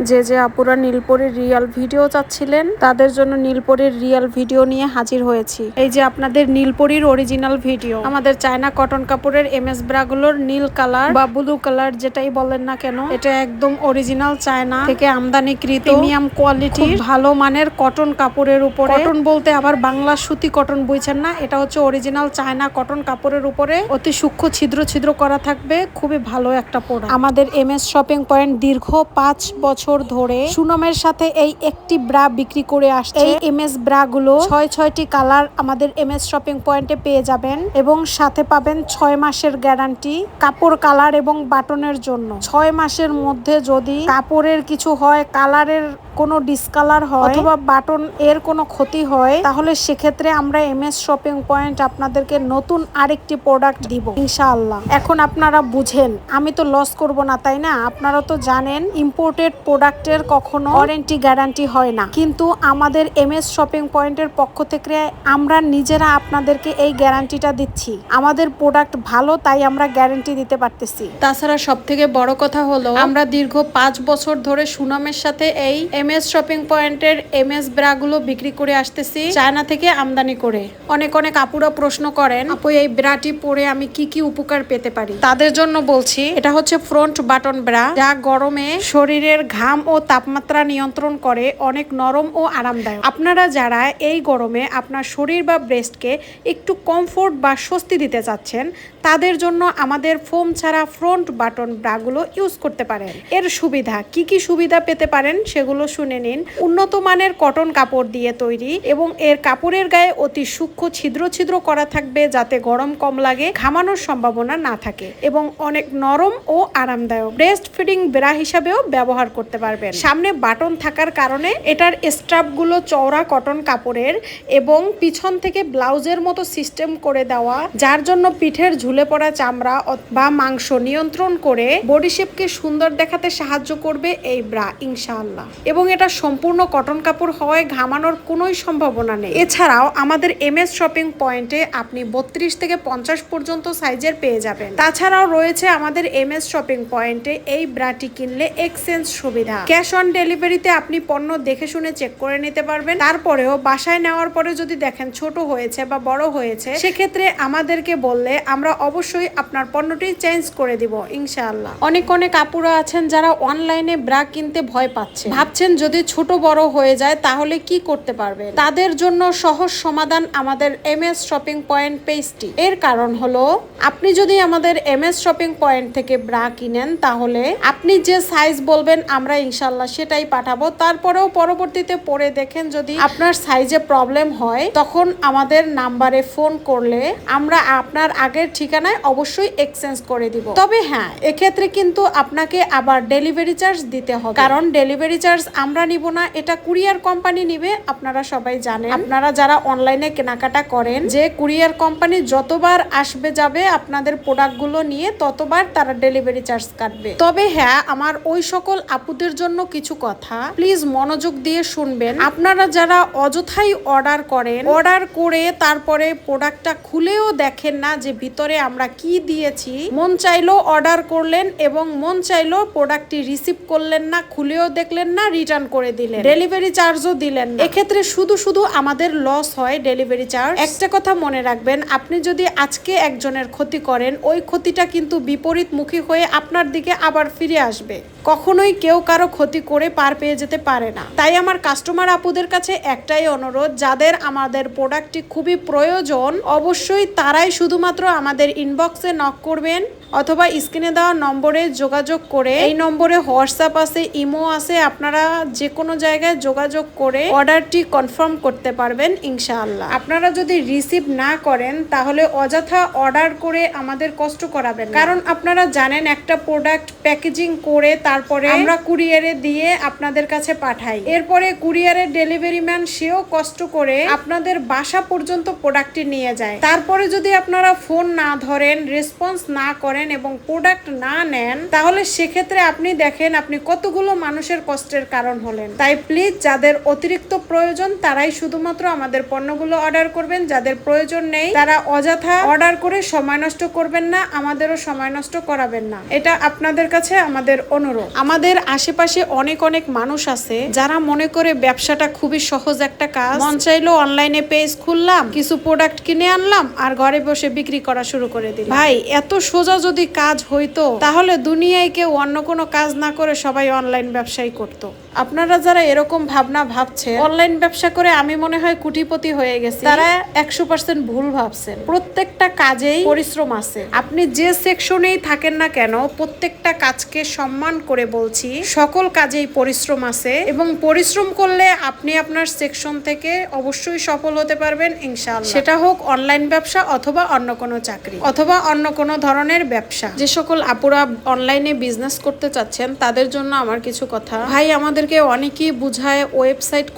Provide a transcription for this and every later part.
যে আপুরা নীলপরীর real video চাচ্ছিলেন তাদের জন্য নীলপরীর রিয়েল ভিডিও নিয়ে হাজির হয়েছি। এই যে আপনাদের নীলপরীর অরিজিনাল ভিডিও, আমাদের চায়না কটন কাপড়ের এমএস ব্রাগুলোর নীল কালার বা ব্লু কালার যেটাই বলেন না কেন, এটা একদম অরিজিনাল চায়না থেকে আমদানিকৃত প্রিমিয়াম কোয়ালিটির ভালো মানের কটন কাপড়ের উপরে, কটন বলতে আবার বাংলা সুতি কটন বুঝছেন না, এটা হচ্ছে অরিজিনাল চায়না কটন কাপড়ের উপরে অতি সূক্ষ্ম ছিদ্র ছিদ্র করা থাকবে। খুবই ভালো একটা প্রোডাক্ট। আমাদের এমএস শপিং পয়েন্ট দীর্ঘ 5 বছর ধরে সুনামের সাথে এই একটি ব্রা বিক্রি করে আসছে। এই এমএস ব্রা গুলো 6টি কালার আমাদের এমএস শপিং পয়েন্টে পেয়ে যাবেন এবং সাথে পাবেন 6 মাসের গ্যারান্টি কাপড়, কালার এবং বাটনের জন্য। 6 মাসের মধ্যে যদি কাপড়ের কিছু হয়, কালারের কোনো ডিসকালার হয় অথবা বাটন এর কোনো ক্ষতি হয়, তাহলে সেক্ষেত্রে আমরা এমএস শপিং পয়েন্ট আপনাদেরকে নতুন আরেকটি প্রোডাক্ট দিব ইনশাআল্লাহ। এখন আপনারা বুঝেন, আমি তো লস করব না, তাই না? আপনারা তো জানেন ইম্পোর্টেড প্রোডাক্টের কখনো ওয়ারেন্টি গ্যারান্টি হয় না, কিন্তু আমাদের এমএস শপিং পয়েন্টের পক্ষ থেকে আমরা নিজেরা আপনাদেরকে এই গ্যারান্টিটা দিচ্ছি। আমাদের প্রোডাক্ট ভালো, তাই আমরা গ্যারান্টি দিতে পারতেছি। তাছাড়া সব থেকে বড় কথা হলো, আমরা দীর্ঘ 5 বছর ধরে সুনামের সাথে এই এমএস শপিং পয়েন্টের এমএস ব্রাগুলো বিক্রি করে আসতেছি চায়না থেকে আমদানি করে। অনেক আপুরা প্রশ্ন করেন, আপু এই ব্রাটি পরে আমি কি কি উপকার পেতে পারি? তাদের জন্য বলছি, এটা হচ্ছে ফ্রন্ট বাটন ব্রা, যা গরমে শরীরের ঘাম ও তাপমাত্রা নিয়ন্ত্রণ করে, অনেক নরম ও আরামদায়ক। আপনারা যারা এই গরমে আপনার শরীর বা ব্রেস্টকে একটু কমফোর্ট বা স্বস্তি দিতে চাচ্ছেন, তাদের জন্য আমাদের ফোম ছাড়া ফ্রন্ট বাটন ব্রাগুলো ইউজ করতে পারেন। এর সুবিধা কি কি সুবিধা পেতে পারেন সেগুলো শুনে নিন। উন্নত মানের কটন কাপড় দিয়ে তৈরি এবং এর কাপড়ের গায়ে অতি সূক্ষ্ম ছিদ্র ছিদ্র করা থাকবে, যাতে গরম কম লাগে, ঘামানোর সম্ভাবনা না থাকে এবং অনেক নরম ও আরামদায়ক। ব্রেস্ট ফিডিং ব্রা হিসাবেও ব্যবহার করতে পারবেন। সামনে বাটন থাকার কারণে এটার স্ট্রাপগুলো চওড়া কটন কাপড়ের এবং পিছন থেকে ব্লাউজের মতো সিস্টেম করে দেওয়া, যার জন্য পিঠের ঝুলে পড়া চামড়া বা মাংস নিয়ন্ত্রণ করে বডি শেপকে সুন্দর দেখাতে সাহায্য করবে এই ব্রা ইনশাআল্লাহ। এবং এটা সম্পূর্ণ কটন কাপড় হওয়ায় ঘামানোর কোনোই সম্ভাবনা নেই। এছাড়াও আমাদের এমএস শপিং পয়েন্টে আপনি 32 থেকে 50 পর্যন্ত সাইজের পেয়ে যাবেন। তাছাড়াও রয়েছে আমাদের এমএস শপিং পয়েন্টে এই ব্রাটি কিনলে এক্সচেঞ্জ সুবিধা। ক্যাশ অন ডেলিভারিতে আপনি পণ্য দেখে শুনে চেক করে নিতে পারবেন। তারপরেও বাসায় নেওয়ার পরে যদি দেখেন ছোট হয়েছে বা বড় হয়েছে, সেক্ষেত্রে আমাদেরকে বললে আমরা অবশ্যই আপনার পণ্যটি চেঞ্জ করে দিব ইনশাআল্লাহ। অনেক আপুরা আছেন যারা অনলাইনে ব্রা কিনতে ভয় পাচ্ছে, ভাবছেন যদি ছোট বড় হয়ে যায় তাহলে কি করতে পারবেন। তাদের জন্য সহজ সমাধান আমাদের এমএস শপিং পয়েন্ট পেজটি। এর কারণ হলো, আপনি যদি আমাদের এমএস শপিং পয়েন্ট থেকে ব্রা কিনেন, তাহলে আপনি যে সাইজ বলবেন আমরা ইনশাআল্লাহ সেটাই পাঠাবো। তারপরেও পরবর্তীতে পরে দেখেন যদি আপনার সাইজে প্রবলেম হয়, তখন আমাদের নাম্বারে ফোন করলে আমরা আপনার আগের ঠিকানায় অবশ্যই এক্সচেঞ্জ করে দিব। তবে হ্যাঁ, এক্ষেত্রে কিন্তু আপনাকে আবার ডেলিভারি চার্জ দিতে হবে, কারণ ডেলিভারি চার্জ আমরা নিব না, এটা কুরিয়ার কোম্পানি নিবে। আপনারা সবাই জানেন, আপনারা যারা অনলাইনে কেনাকাটা করেন, যে কুরিয়ার কোম্পানি যতবার আসবে যাবে আপনাদের প্রোডাক্টগুলো নিয়ে, ততবার তারা ডেলিভারি চার্জ কাটবে। তবে হ্যাঁ, আমার ওই সকল আপুদের জন্য কিছু কথা প্লিজ মনোযোগ দিয়ে শুনবেন। আপনারা যারা অযথাই অর্ডার করেন, অর্ডার করে তারপরে প্রোডাক্টটা খুলেও দেখেন না যে ভিতরে আমরা কি দিয়েছি, মন চাইলো অর্ডার করলেন এবং মন চাইলো প্রোডাক্টটি রিসিভ করলেন না, খুলেও দেখলেন না, রিটার্ন করে দিলেন, ডেলিভারি চার্জও দিলেন না। এক্ষেত্রে শুধু আমাদের লস হয় ডেলিভারি চার্জ। একটা কথা মনে রাখবেন, আপনি যদি আজকে একজনের ক্ষতি করেন, ওই ক্ষতিটা কিন্তু বিপরীতমুখী হয়ে আপনার দিকে আবার ফিরে আসবে। কখনোই কেউ কারো ক্ষতি করে পার পেয়ে যেতে পারে না। তাই আমার কাস্টমার আপুদের কাছে একটাই অনুরোধ, যাদের আমাদের প্রোডাক্টটি খুবই প্রয়োজন, অবশ্যই তারাই শুধুমাত্র আমাদের ইনবক্সে নক করবেন অথবা স্ক্রিনে দেওয়া নম্বরে যোগাযোগ করে, এই নম্বরে হোয়াটসঅ্যাপ আছে, ইমো আছে, আপনারা যে কোনো জায়গায় যোগাযোগ করে অর্ডারটি কনফার্ম করতে পারবেন ইনশাআল্লাহ। আপনারা যদি রিসিভ না করেন, তাহলে অযথা অর্ডার করে আমাদের কষ্ট করাবেন, কারণ আপনারা জানেন একটা প্রোডাক্ট প্যাকেজিং করে তারপরে আমরা কুরিয়ারে দিয়ে আপনাদের কাছে পাঠাই, এরপরে কুরিয়ারের ডেলিভারি ম্যান সেও কষ্ট করে আপনাদের বাসা পর্যন্ত প্রোডাক্টটি নিয়ে যায়। তারপরে যদি আপনারা ফোন না ধরেন, রেসপন্স না করেন এবং প্রোডাক্ট না নেন, তাহলে সেক্ষেত্রে আপনি দেখেন আপনি কতগুলো মানুষের কষ্টের কারণ হলেন। তাই প্লিজ, যাদের অতিরিক্ত প্রয়োজন তারাই শুধুমাত্র আমাদের পণ্যগুলো অর্ডার করবেন, যাদের প্রয়োজন নেই তারা অযথা অর্ডার করে সময় নষ্ট করবেন না, আমাদেরও সময় নষ্ট করাবেন না। এটা আপনাদের কাছে আমাদের অনুরোধ। আমাদের আশেপাশে অনেক অনেক মানুষ আছে যারা মনে করে ব্যবসাটা খুবই সহজ একটা কাজ, মন চাইলো অনলাইনে পেজ খুললাম, কিছু প্রোডাক্ট কিনে আনলাম আর ঘরে বসে বিক্রি করা শুরু করে দিলাম। ভাই, এত সোজা যদি কাজ হইতো তাহলে দুনিয়ায় কেউ অন্য কোনো কাজ না করে সবাই অনলাইন ব্যবসাই করতো। আপনারা যারা এরকম ভাবনা ভাবছেন অনলাইন ব্যবসা করে আমি মনে হয় কোটিপতি হয়ে গেছি, তারা 100% ভুল ভাবছেন। প্রত্যেকটা কাজেই পরিশ্রম আছে। আপনি যে সেকশনেই থাকেন না কেন, প্রত্যেকটা কাজকে সম্মান করে বলছি, সকল কাজেই পরিশ্রম আছে এবং পরিশ্রম করলে আপনি আপনার সেকশন থেকে অবশ্যই সফল হতে পারবেন ইনশাআল্লাহ। সেটা হোক অনলাইন ব্যবসা অথবা অন্য কোনো চাকরি অথবা অন্য কোনো ধরনের ব্যবসা। যে সকল আপুরা অনলাইনে বিজনেস করতে চাচ্ছেন তাদের জন্য আমার কিছু কথা। ভাই, আমাদেরকে অনেকেই বুঝায় ওয়েবসাইট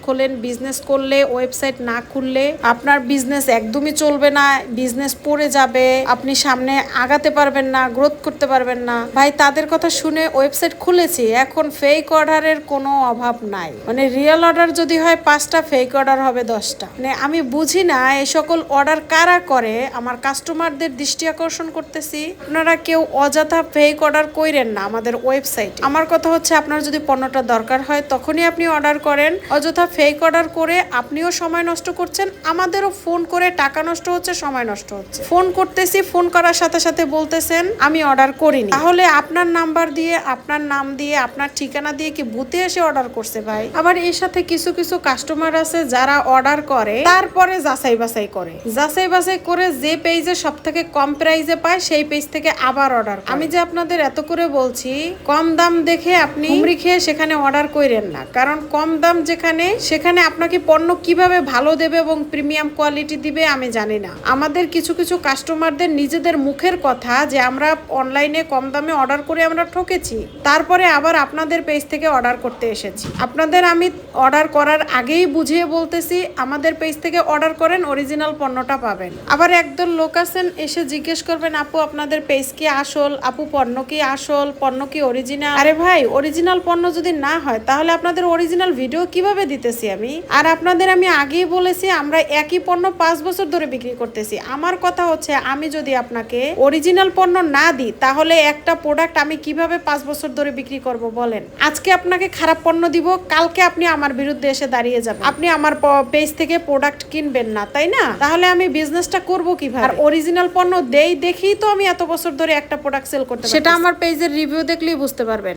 খোলেন, বিজনেস করলে ওয়েবসাইট না খুললে আপনার বিজনেস একদমই চলবে না, বিজনেস পড়ে যাবে, আপনি সামনে আগাতে পারবেন না, গ্রোথ করতে পারবেন না। ভাই, তাদের কথা শুনে ওয়েবসাইট খুলেছি, এখন ফেক অর্ডারের কোনো অভাব নাই। মানে রিয়েল অর্ডার যদি হয় 5টা, ফেক অর্ডার হবে 10টা। মানে আমি বুঝি না এই সকল অর্ডার কারা করে, আমার কাস্টমারদের দৃষ্টি আকর্ষণ করতেছি। আপনারা কেউ অযথা ফেক অর্ডার কইরেন না আমাদের ওয়েবসাইট। আমার কথা হচ্ছে, আপনার যদি পণ্যটা দরকার হয় তখনই আপনি অর্ডার করেন। অযথা ফেক অর্ডার করে আপনিও সময় নষ্ট করছেন, আমাদেরও ফোন করে টাকা নষ্ট হচ্ছে, সময় নষ্ট হচ্ছে। ফোন করতেছি, ফোন করার সাথে সাথে বলতেছেন আমি অর্ডার করিনি। তাহলে আপনার নাম্বার দিয়ে, আপনার নাম দিয়ে, আপনার ঠিকানা দিয়ে কি ভূতে এসে অর্ডার করছে ভাই? আবার এর সাথে কিছু কিছু কাস্টমার আছে যারা অর্ডার করে তারপরে যাচাই বাছাই করে যে পেজে সব থেকে কম প্রাইসে পায় সেই পেজ থেকে আবার অর্ডার। আমি যে আপনাদের এত করে বলছি, কম দাম দেখে আপনি হুমড়ি খেয়ে সেখানে অর্ডার কইরেন না, কারণ কম দাম যেখানে, সেখানে আপনাকে পণ্য কিভাবে ভালো দেবে এবং প্রিমিয়াম কোয়ালিটি দিবে আমি জানি না। আমাদের কিছু কিছু কাস্টমারদের নিজেদের মুখের কথা যে আমরা অনলাইনে কম দামে অর্ডার করে আমরা ঠকেছি, তারপরে আবার আপনাদের পেজ থেকে অর্ডার করতে এসেছি। আপনাদের আমি অর্ডার করার আগেই বুঝিয়ে বলতেছি, আমাদের পেজ থেকে অর্ডার করেন, অরিজিনাল পণ্যটা পাবেন। আবার একদল লোক আছেন এসে জিজ্ঞেস করবেন, আপু আপনাদের পেজ কি আসল, আপু পণ্য কি আসল, পণ্য কি অরিজিনাল? আরে ভাই, অরিজিনাল পণ্য যদি না হয় তাহলে আপনাদের অরিজিনাল ভিডিও কিভাবে দিতেছি আমি? আর আপনাদের আমি আগেই বলেছি আমরা একই পণ্য 5 বছর ধরে বিক্রি করতেছি। আমার কথা হচ্ছে, আমি যদি আপনাকে অরিজিনাল পণ্য না দিই তাহলে একটা প্রোডাক্ট আমি কিভাবে 5 বছর ধরে বিক্রি করব বলেন? আজকে আপনাকে খারাপ পণ্য দিব, কালকে আপনি আমার বিরুদ্ধে এসে দাঁড়িয়ে যাবেন, আপনি আমার পেজ থেকে প্রোডাক্ট কিনবেন না, তাই না? তাহলে আমি বিজনেসটা করব কিভাবে? আর অরিজিনাল পণ্য দেখি তো আমি এত বছর ধরে একটা প্রোডাক্ট সেল করতে, সেটা আমার পেজের রিভিউ দেখলেই বুঝতে পারবেন।